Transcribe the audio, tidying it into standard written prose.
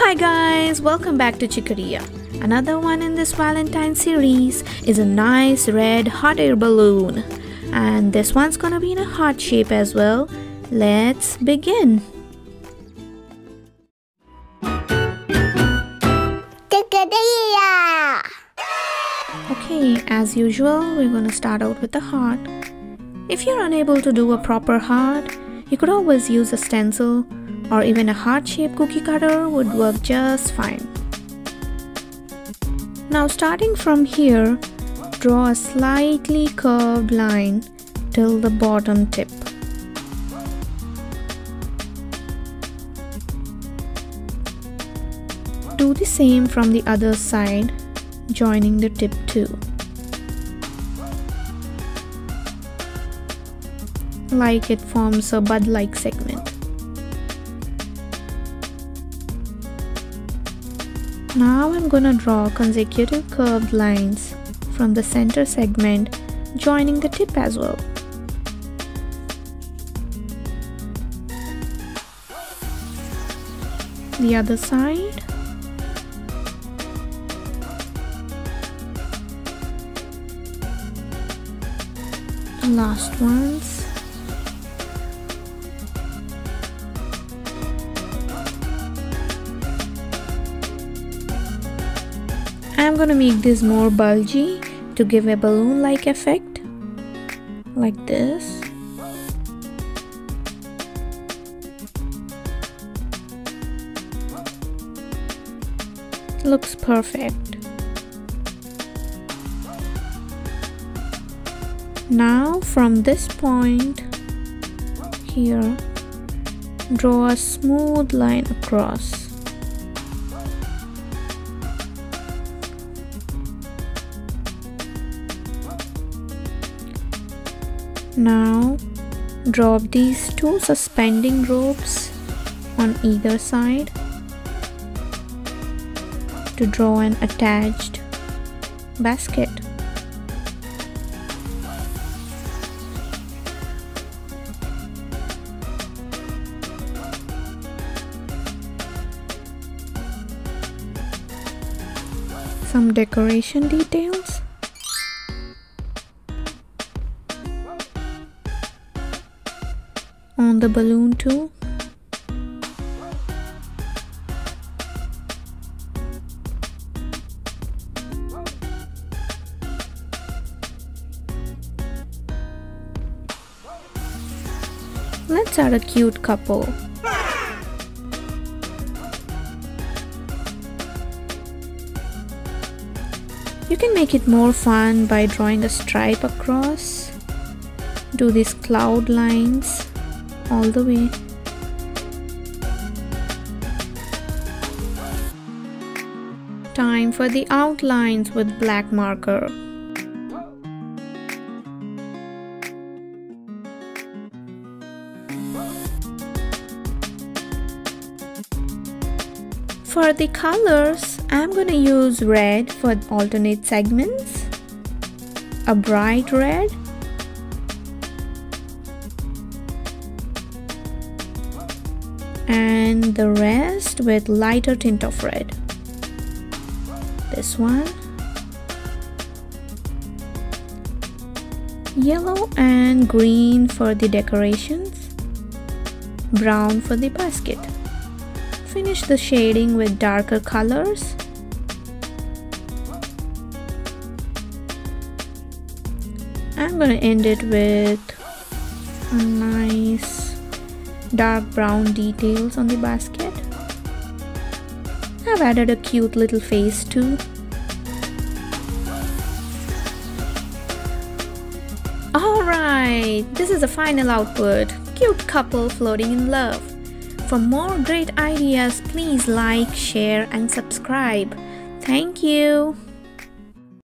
Hi guys, welcome back to Chicoria. Another one in this Valentine series is a nice red hot air balloon. And this one's gonna be in a heart shape as well. Let's begin. Chicoria! Okay, as usual, we're gonna start out with the heart. If you're unable to do a proper heart, you could always use a stencil or even a heart-shaped cookie cutter would work just fine. Now starting from here, draw a slightly curved line till the bottom tip. Do the same from the other side, joining the tip too. Like it forms a bud-like segment. Now I'm gonna draw consecutive curved lines from the center segment, joining the tip as well. The other side. The last ones. I'm gonna make this more bulgy to give a balloon-like effect, like this. Looks perfect. Now from this point here, draw a smooth line across. Now drop these two suspending ropes on either side to draw an attached basket. Some decoration details. On the balloon too. Let's add a cute couple. You can make it more fun by drawing a stripe across. Do these cloud lines all the way. Time for the outlines with black marker. For the colors, I'm gonna use red for alternate segments, a bright red, and the rest with lighter tint of red. This one, yellow and green for the decorations, brown for the basket. Finish the shading with darker colors. I'm gonna end it with a nice dark brown details on the basket. I've added a cute little face too. Alright, this is the final output. Cute couple floating in love. For more great ideas, please like, share and subscribe. Thank you.